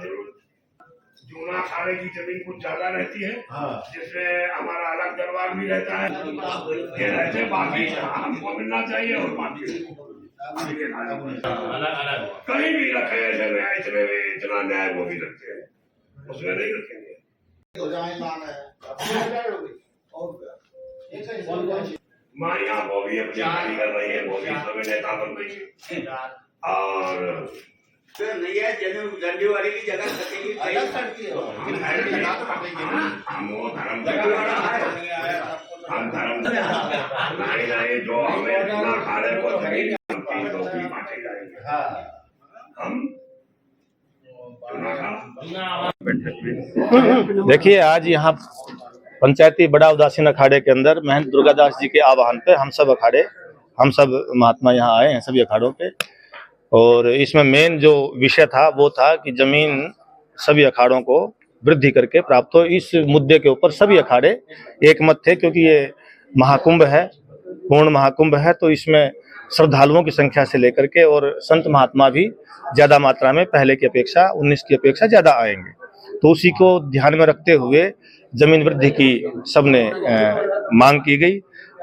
जरूर जूना अखाड़े की जमीन कुछ ज्यादा रहती है, जिसमें हमारा अलग दरबार भी रहता है। ये रहते बाकी हमको मिलना चाहिए और बाकी कहीं भी रखे ऐसे न्याय, इसमें भी इतना न्याय वो भी रखते हैं, उसमें नहीं रखेंगे। माइया वो भी अपनी गाड़ी कर रही है, वो भी सब नेता बन रही है। और नहीं है झंडे वाले की जगह हम वो धर्म हम धर्म नहीं जो हमें इतना खाड़े को बांटे जाएंगे। हम देखिए, आज यहाँ पंचायती बड़ा उदासीन अखाड़े के अंदर महंत दुर्गादास जी के आह्वान पे हम सब महात्मा यहाँ आए हैं सभी अखाड़ों पे। और इसमें मेन जो विषय था वो था कि जमीन सभी अखाड़ों को वृद्धि करके प्राप्त हो। इस मुद्दे के ऊपर सभी अखाड़े एक मत थे, क्योंकि ये महाकुंभ है, पूर्ण महाकुंभ है, तो इसमें श्रद्धालुओं की संख्या से लेकर के और संत महात्मा भी ज्यादा मात्रा में पहले की अपेक्षा 19 की अपेक्षा ज्यादा आएंगे। तो उसी को ध्यान में रखते हुए जमीन वृद्धि की सबने मांग की गई।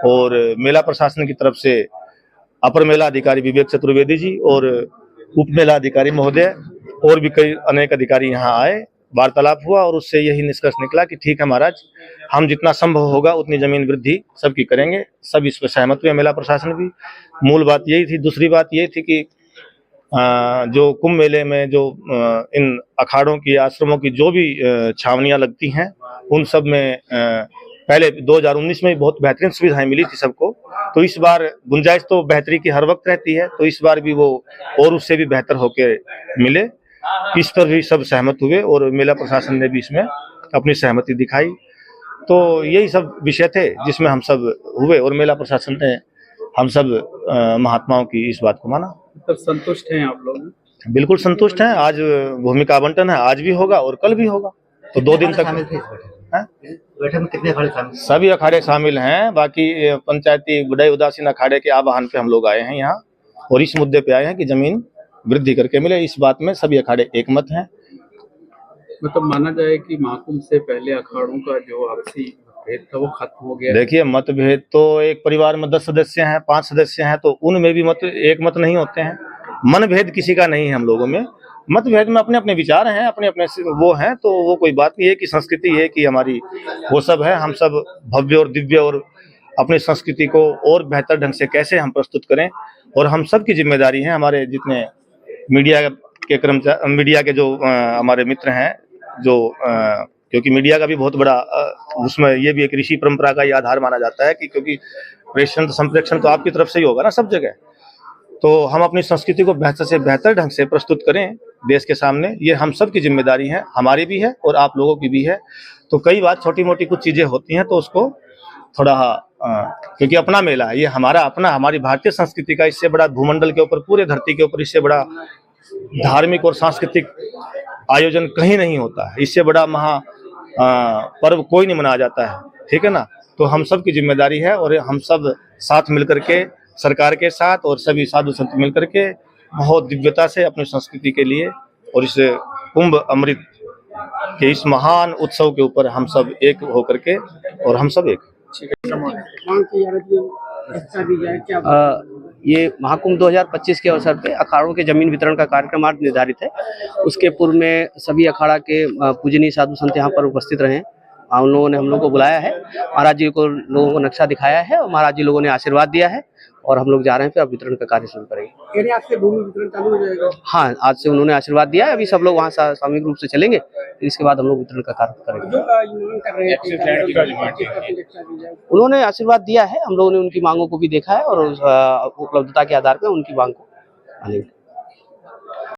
और मेला प्रशासन की तरफ से अपर मेला अधिकारी विवेक चतुर्वेदी जी और उप मेला अधिकारी महोदय और भी कई अनेक अधिकारी यहाँ आए, वार्तालाप हुआ और उससे यही निष्कर्ष निकला कि ठीक है महाराज, हम जितना संभव होगा उतनी जमीन वृद्धि सबकी करेंगे। सब इस पर सहमत हुए, मेला प्रशासन भी। मूल बात यही थी। दूसरी बात यही थी कि जो कुंभ मेले में जो इन अखाड़ों की, आश्रमों की जो भी छावनियां लगती हैं, उन सब में पहले 2019 में बहुत बेहतरीन सुविधाएं मिली थी सबको। तो इस बार गुंजाइश तो बेहतरी की हर वक्त रहती है, तो इस बार भी वो और उससे भी बेहतर होके मिले, इस पर भी सब सहमत हुए और मेला प्रशासन ने भी इसमें अपनी सहमति दिखाई। तो यही सब विषय थे जिसमें हम सब हुए और मेला प्रशासन ने हम सब महात्माओं की इस बात को माना। तब संतुष्ट हैं आप लोग? बिल्कुल संतुष्ट हैं। आज भूमि का आवंटन है, आज भी होगा और कल भी होगा, तो 2 दिन तक। बैठक में कितने अखाड़े शामिल? सभी अखाड़े शामिल हैं। बाकी पंचायती बड़े उदासीन अखाड़े के आह्वान पे हम लोग आए हैं यहाँ और इस मुद्दे पे आए हैं कि जमीन वृद्धि करके मिले। इस बात में सभी अखाड़े एकमत हैं। मतलब माना जाए कि महाकुंभ से पहले अखाड़ों का जो आपसी भेद था वो खत्म हो गया। देखिए, मतभेद तो एक परिवार में 10 सदस्य हैं, 5 सदस्य हैं, तो उनमें भी एक मत नहीं होते हैं। मनभेद किसी का नहीं है हम लोगों में। मतभेद में अपने अपने विचार हैं, अपने अपने वो हैं, तो वो कोई बात नहीं है कि संस्कृति है कि हमारी वो सब है। हम सब भव्य और दिव्य और अपनी संस्कृति को और बेहतर ढंग से कैसे हम प्रस्तुत करें, और हम सब की जिम्मेदारी है। हमारे जितने मीडिया के कर्मचारी, मीडिया के जो हमारे मित्र हैं, जो क्योंकि मीडिया का भी बहुत बड़ा उसमें ये भी एक ऋषि परंपरा का ही आधार माना जाता है कि क्योंकि प्रेषण संप्रेषण तो आपकी तरफ से ही होगा ना सब जगह। तो हम अपनी संस्कृति को बेहतर से बेहतर ढंग से प्रस्तुत करें देश के सामने, ये हम सब की जिम्मेदारी है, हमारी भी है और आप लोगों की भी है। तो कई बार छोटी मोटी कुछ चीजें होती हैं तो उसको थोड़ा क्योंकि अपना मेला है, ये हमारा अपना, हमारी भारतीय संस्कृति का इससे बड़ा भूमंडल के ऊपर, पूरे धरती के ऊपर इससे बड़ा धार्मिक और सांस्कृतिक आयोजन कहीं नहीं होता है। इससे बड़ा महा पर्व कोई नहीं मनाया जाता है, ठीक है ना। तो हम सब की जिम्मेदारी है और हम सब साथ मिलकर के, सरकार के साथ और सभी साधु संत मिलकर के बहुत दिव्यता से अपनी संस्कृति के लिए और इस कुंभ अमृत के इस महान उत्सव के ऊपर हम सब एक होकर के, और हम सब एक। ये महाकुंभ 2025 के अवसर पे अखाड़ों के जमीन वितरण का कार्यक्रम आज निर्धारित है। उसके पूर्व में सभी अखाड़ा के पूजनीय साधु संत यहाँ पर उपस्थित रहे। उन लोगों ने हम लोग को बुलाया है, महाराज जी को लोगों को नक्शा दिखाया है और महाराज जी लोगों ने आशीर्वाद दिया है और हम लोग जा रहे हैं, फिर अब वितरण का कार्य शुरू करेंगे। आज से भूमि वितरण चालू हो जाएगा? हाँ, आज से उन्होंने आशीर्वाद दिया है। अभी सब लोग वहाँ सामूहिक रूप से चलेंगे, फिर इसके बाद हम लोग वितरण का कार्य करेंगे। उन्होंने आशीर्वाद दिया है, हम लोगों ने उनकी मांगों को भी देखा है और उपलब्धता के आधार पर उनकी मांग को मानेंगे।